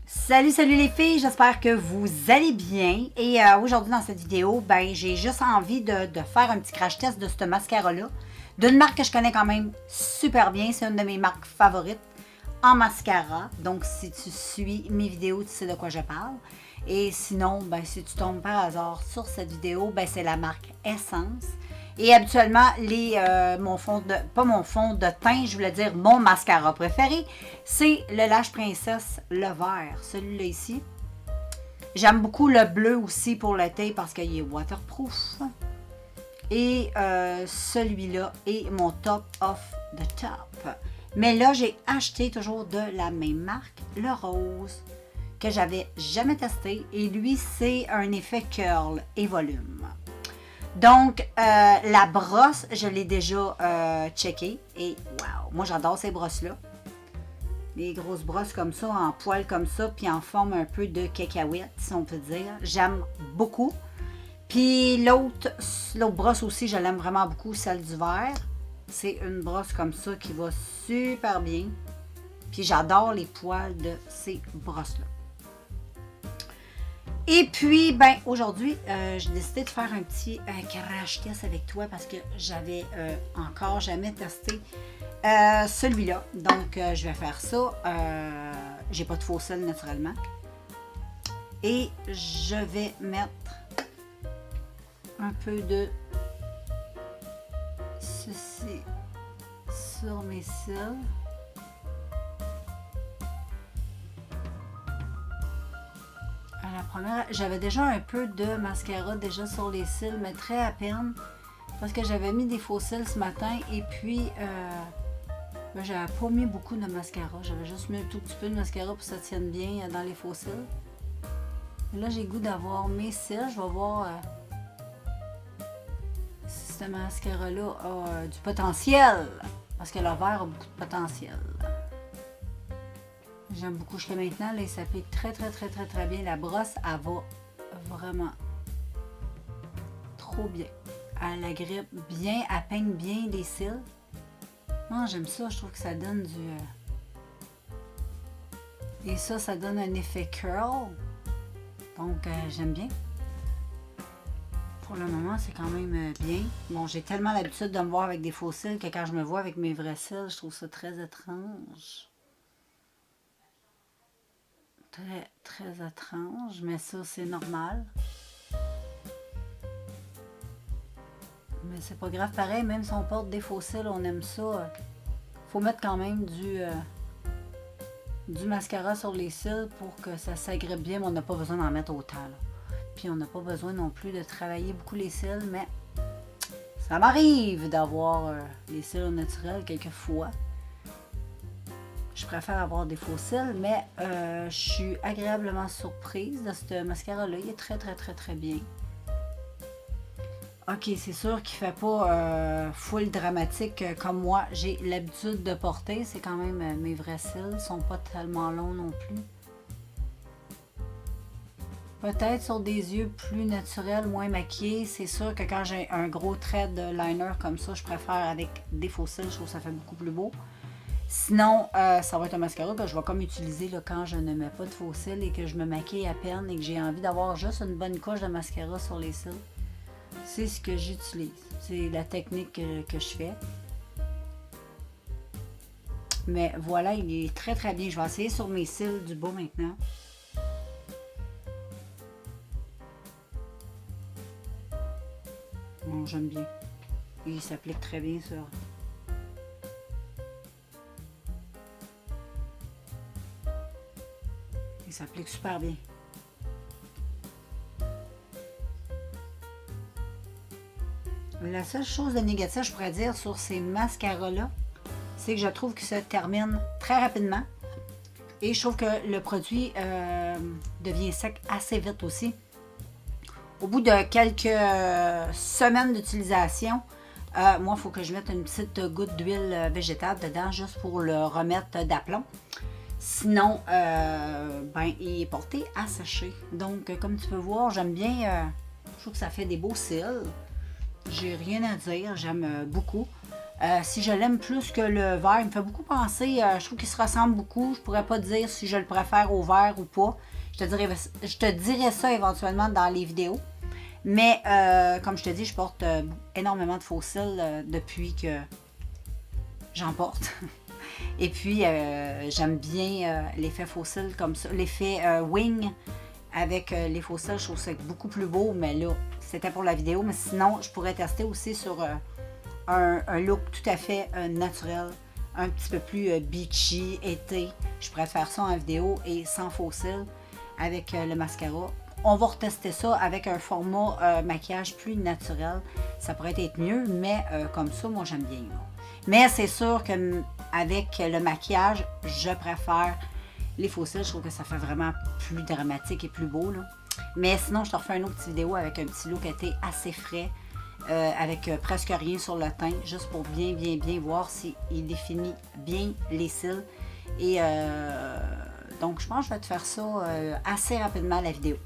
Salut, salut les filles, j'espère que vous allez bien. Et aujourd'hui dans cette vidéo, ben j'ai juste envie de faire un petit crash test de ce mascara-là. D'une marque que je connais quand même super bien, c'est une de mes marques favorites en mascara. Donc si tu suis mes vidéos, tu sais de quoi je parle. Et sinon, ben si tu tombes par hasard sur cette vidéo, ben c'est la marque Essence. Et habituellement, mon fond de, pas mon fond de teint, je voulais dire mon mascara préféré, c'est le Lash Princess, le vert, celui-là ici. J'aime beaucoup le bleu aussi pour l'été parce qu'il est waterproof. Et celui-là est mon top of the top. Mais là, j'ai acheté toujours de la même marque, le rose, que j'avais jamais testé. Et lui, c'est un effet curl et volume. Donc, la brosse, je l'ai déjà checkée. Et wow, moi j'adore ces brosses-là. Les grosses brosses comme ça, en poils comme ça, puis en forme un peu de cacahuète, si on peut dire. J'aime beaucoup. Puis l'autre brosse aussi, je l'aime vraiment beaucoup, celle du vert. C'est une brosse comme ça qui va super bien. Puis j'adore les poils de ces brosses-là. Et puis, ben aujourd'hui, j'ai décidé de faire un petit crash test avec toi parce que j'avais encore jamais testé celui-là. Donc, je vais faire ça. J'ai pas de faux sel naturellement. Et je vais mettre un peu de ceci sur mes cils. La première, j'avais déjà un peu de mascara déjà sur les cils, mais très à peine. Parce que j'avais mis des faux cils ce matin et puis j'avais pas mis beaucoup de mascara. J'avais juste mis un tout petit peu de mascara pour que ça tienne bien dans les faux cils. Et là, j'ai le goût d'avoir mes cils. Je vais voir si ce mascara-là a du potentiel. Parce que le vert a beaucoup de potentiel. J'aime beaucoup jusqu'à maintenant. Là, il s'applique très bien. La brosse, elle va vraiment trop bien. Elle agrippe bien, elle peigne bien les cils. Non, j'aime ça. Je trouve que ça donne du... Et ça donne un effet curl. Donc, j'aime bien. Pour le moment, c'est quand même bien. Bon, j'ai tellement l'habitude de me voir avec des faux cils que quand je me vois avec mes vrais cils, je trouve ça très étrange. Très étrange, mais ça, c'est normal. Mais c'est pas grave, pareil, même si on porte des faux cils, on aime ça. Faut mettre quand même du mascara sur les cils pour que ça s'agrippe bien, mais on n'a pas besoin d'en mettre autant. Là. Puis on n'a pas besoin non plus de travailler beaucoup les cils, mais ça m'arrive d'avoir les cils au naturel quelquefois. Je préfère avoir des faux cils, mais je suis agréablement surprise de ce mascara-là. Il est très bien. Ok, c'est sûr qu'il ne fait pas full dramatique comme moi. J'ai l'habitude de porter. C'est quand même mes vrais cils. Ils ne sont pas tellement longs non plus. Peut-être sur des yeux plus naturels, moins maquillés. C'est sûr que quand j'ai un gros trait de liner comme ça, je préfère avec des faux cils. Je trouve que ça fait beaucoup plus beau. Sinon, ça va être un mascara que je vais comme utiliser là, quand je ne mets pas de faux cils et que je me maquille à peine et que j'ai envie d'avoir juste une bonne couche de mascara sur les cils. C'est ce que j'utilise. C'est la technique que je fais. Mais voilà, il est très bien. Je vais essayer sur mes cils du bas maintenant. Bon, j'aime bien. Il s'applique très bien sur... Il s'applique super bien. La seule chose de négatif, je pourrais dire, sur ces mascaras-là, c'est que je trouve que ça termine très rapidement. Et je trouve que le produit devient sec assez vite aussi. Au bout de quelques semaines d'utilisation, moi, il faut que je mette une petite goutte d'huile végétale dedans, juste pour le remettre d'aplomb. Sinon, ben, il est porté à sécher. Donc, comme tu peux voir, j'aime bien, je trouve que ça fait des beaux cils. J'ai rien à dire, j'aime beaucoup. Si je l'aime plus que le vert, il me fait beaucoup penser, je trouve qu'il se ressemble beaucoup. Je pourrais pas dire si je le préfère au vert ou pas. Je te dirais ça éventuellement dans les vidéos. Mais comme je te dis, je porte énormément de faux cils depuis que j'en porte. Et puis, j'aime bien l'effet faux cils comme ça. L'effet wing avec les faux cils, je trouve ça beaucoup plus beau. Mais là, c'était pour la vidéo. Mais sinon, je pourrais tester aussi sur un look tout à fait naturel. Un petit peu plus beachy, été. Je pourrais faire ça en vidéo et sans faux cils avec le mascara. On va retester ça avec un format maquillage plus naturel. Ça pourrait être mieux, mais comme ça, moi, j'aime bien. Là. Mais c'est sûr qu'avec le maquillage, je préfère les faux cils. Je trouve que ça fait vraiment plus dramatique et plus beau. Là. Mais sinon, je te refais une autre petite vidéo avec un petit look été assez frais, avec presque rien sur le teint, juste pour bien voir s'il définit bien les cils. Et donc, je pense que je vais te faire ça assez rapidement, la vidéo.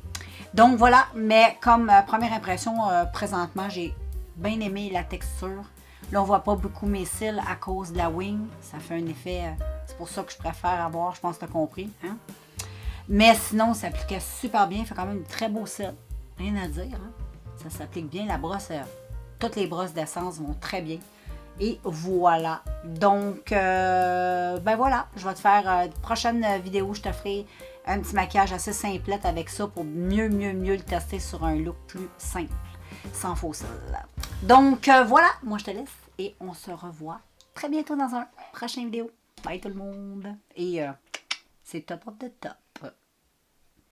Donc voilà, mais comme première impression, présentement, j'ai bien aimé la texture. Là, on voit pas beaucoup mes cils à cause de la wing. Ça fait un effet, c'est pour ça que je préfère avoir, je pense que tu as compris. Hein? Mais sinon, ça s'appliquait super bien. Il fait quand même de très beaux cils. Rien à dire. Hein? Ça s'applique bien. La brosse, toutes les brosses d'essence vont très bien. Et voilà. Donc, ben voilà. Je vais te faire une prochaine vidéo. Je te ferai un petit maquillage assez simplette avec ça pour mieux le tester sur un look plus simple, sans faux cils. Donc, voilà. Moi, je te laisse et on se revoit très bientôt dans un prochain vidéo. Bye tout le monde. Et c'est top of the top.